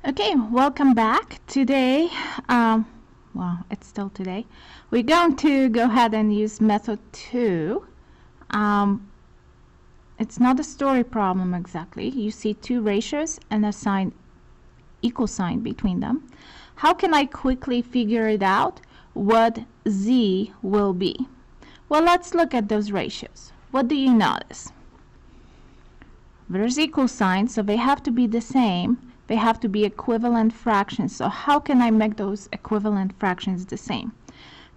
Okay, welcome back. Today, well, it's still today. We're going to go ahead and use method 2. It's not a story problem exactly. You see two ratios and a sign, equal sign between them. How can I quickly figure it out what z will be? Well, let's look at those ratios. What do you notice? There's equal signs, so they have to be the same. They have to be equivalent fractions. So how can I make those equivalent fractions the same?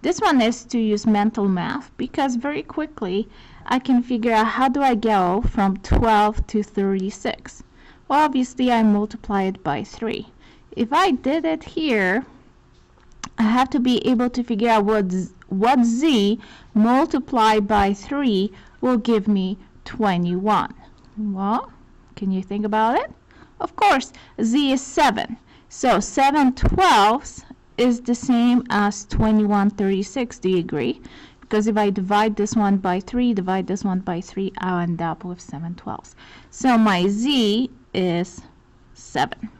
This one is to use mental math, because very quickly I can figure out how do I go from 12 to 36. Well, obviously I multiply it by 3. If I did it here, I have to be able to figure out what z multiplied by 3 will give me 21. Well, can you think about it? Of course, z is 7. So 7 twelfths is the same as 21 36. Do you agree? Because if I divide this one by 3, divide this one by 3, I'll end up with 7 twelfths. So my z is 7.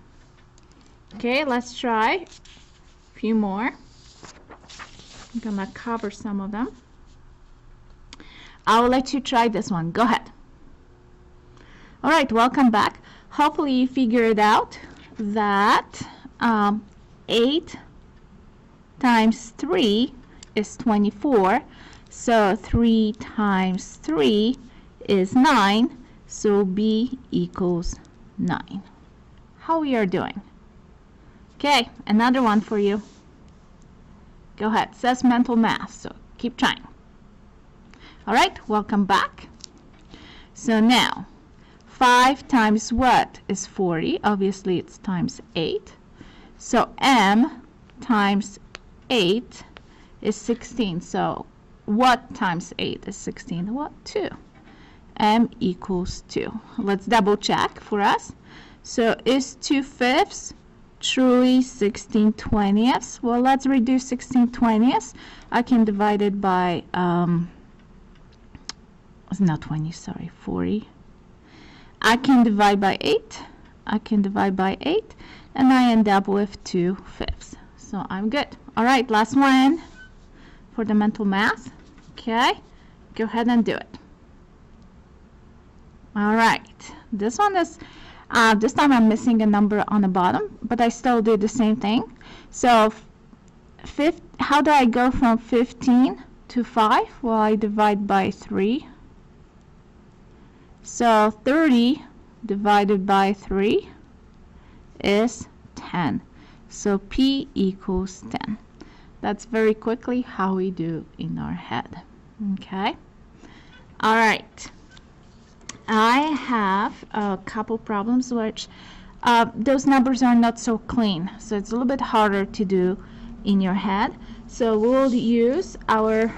Okay, let's try a few more. I'm going to cover some of them. I'll let you try this one. Go ahead. All right, welcome back. Hopefully you figured out that 8 times 3 is 24. So 3 times 3 is 9. So B equals 9. How we are doing? Okay, another one for you. Go ahead. It says mental math, so keep trying. All right, welcome back. So now, 5 times what is 40? Obviously, it's times 8. So m times 8 is 16. So what times 8 is 16? What? 2. M equals 2. Let's double check for us. So is 2/5 truly 16/20? Well, let's reduce 16/20. I can divide it by, it's not 20, sorry, 40. I can divide by 8. I can divide by 8. And I end up with 2/5. So I'm good. All right, last one for the mental math. Okay, go ahead and do it. All right, this one is, this time I'm missing a number on the bottom, but I still do the same thing. So how do I go from 15 to 5? Well, I divide by 3. So 30 divided by 3 is 10. So P equals 10. That's very quickly how we do in our head. Okay. All right. I have a couple problems which those numbers are not so clean. So it's a little bit harder to do in your head. So we'll use our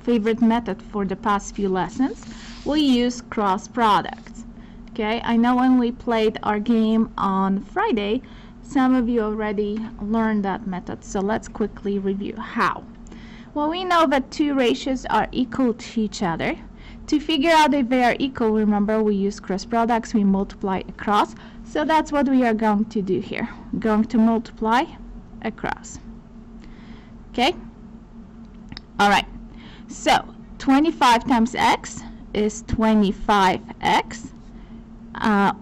favorite method for the past few lessons. We use cross products. Okay, I know when we played our game on Friday, some of you already learned that method. So let's quickly review how. Well, we know that two ratios are equal to each other. To figure out if they are equal, remember we use cross products, we multiply across. So that's what we are going to do here. We're going to multiply across. Okay? All right. So 25 times x is 25x. I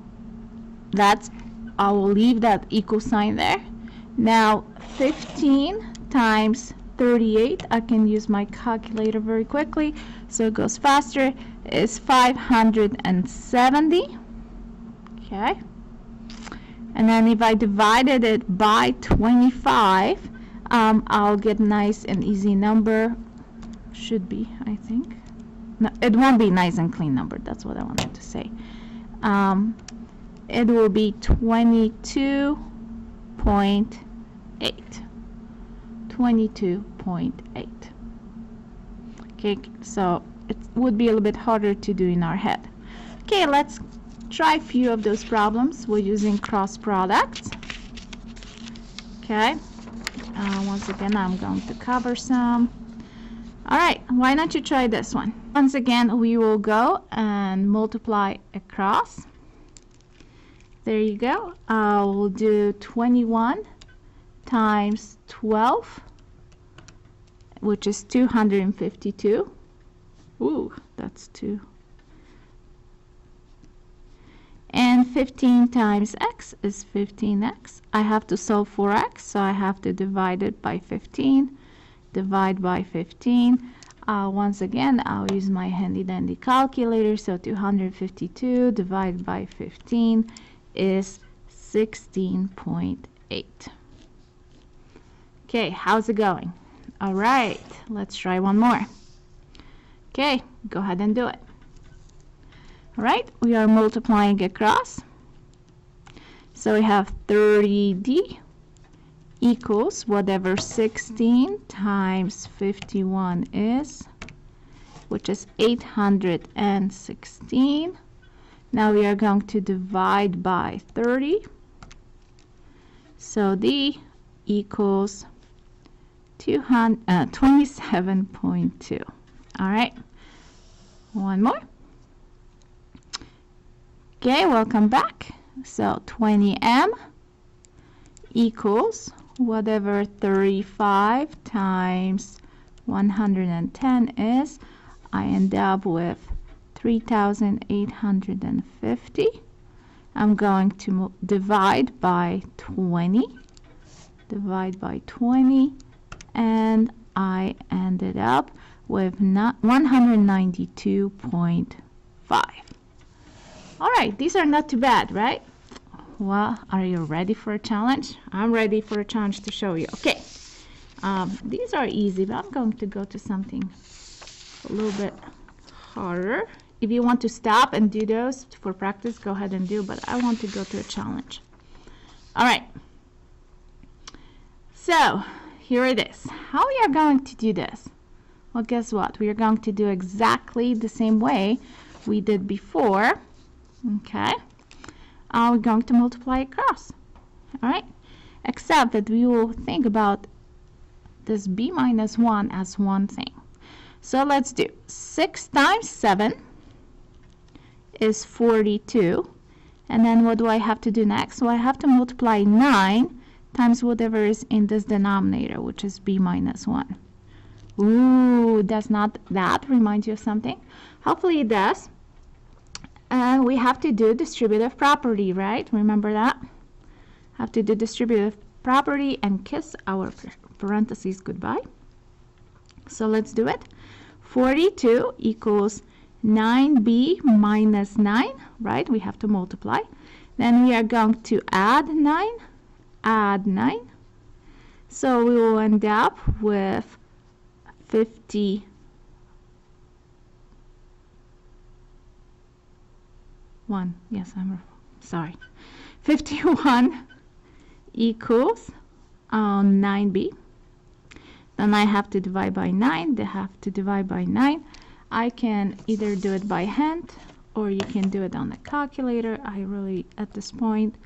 will leave that equal sign there. Now 15 times 38, I can use my calculator very quickly, so it goes faster, is 570. Okay. And then if I divided it by 25, I'll get a nice and easy number. Should be, I think. No, it won't be nice and clean number. That's what I wanted to say. It will be 22.8. 22.8. Okay, so it would be a little bit harder to do in our head. Okay, let's try a few of those problems. We're using cross products. Okay, once again, I'm going to cover some. All right, why don't you try this one? Once again, we will go and multiply across. There you go. We'll do 21 times 12, which is 252. Ooh, that's 2. And 15 times x is 15x. I have to solve for x, so I have to divide it by 15. Divide by 15. Once again, I'll use my handy dandy calculator. So 252 divided by 15 is 16.8. Okay, how's it going? All right, let's try one more. Okay, go ahead and do it. All right, we are multiplying across. So we have 30d equals whatever 16 times 51 is, which is 816. Now we are going to divide by 30. So d equals 27.2. All right, one more. Okay, welcome back. So 20m equals whatever 35 times 110 is. I end up with 3,850. I'm going to divide by 20. Divide by 20, and I ended up with 192.5. All right, these are not too bad, right? Well, are you ready for a challenge? I'm ready for a challenge to show you. Okay, these are easy, but I'm going to go to something a little bit harder. If you want to stop and do those for practice, go ahead and do, but I want to go to a challenge. All right, so here it is. How we are going to do this? Well, guess what? We are going to do exactly the same way we did before. Okay, we're going to multiply across. All right, except that we will think about this b minus 1 as one thing. So let's do 6 times 7 is 42. And then what do I have to do next? Well, I have to multiply 9 times whatever is in this denominator, which is b minus 1. Ooh, does not that remind you of something? Hopefully it does. And we have to do distributive property, right? Remember that? Have to do distributive property and kiss our parentheses goodbye. So let's do it. 42 equals 9b minus 9, right? We have to multiply. Then we are going to add 9. Add 9. So we will end up with 51. Yes, I'm sorry. 51 equals 9b. Then I have to divide by 9. They have to divide by 9. I can either do it by hand or you can do it on the calculator. I really, at this point,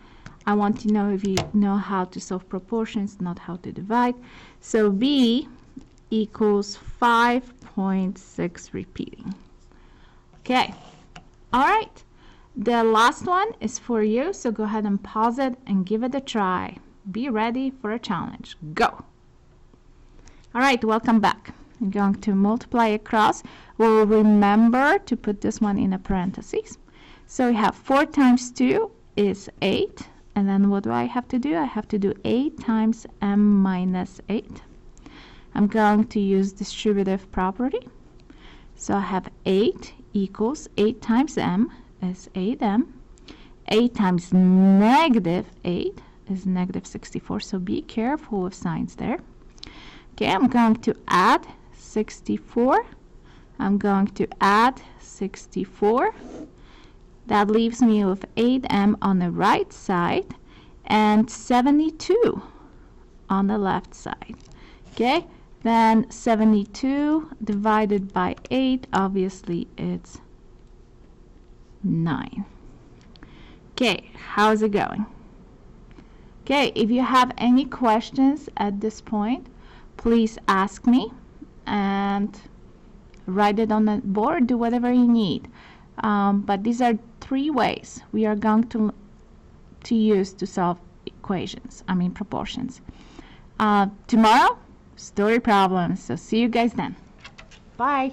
I want to know if you know how to solve proportions, not how to divide. So b equals 5.6 repeating. Okay. All right. The last one is for you, so go ahead and pause it and give it a try. Be ready for a challenge. Go. All right, welcome back. I'm going to multiply across. We'll remember to put this one in a parentheses. So we have 4 times 2 is 8. And then what do I have to do? I have to do 8 times m minus 8. I'm going to use distributive property. So I have 8 equals 8 times m is 8m. 8 times negative 8 is negative 64. So be careful with signs there. Okay, I'm going to add 64. I'm going to add 64. That leaves me with 8m on the right side and 72 on the left side. Okay, then 72 divided by 8, obviously it's 9. Okay, how's it going? Okay, if you have any questions at this point, please ask me and write it on the board, do whatever you need. But these are 3 ways we are going to use to solve equations, proportions. Tomorrow, story problems. So see you guys then. Bye.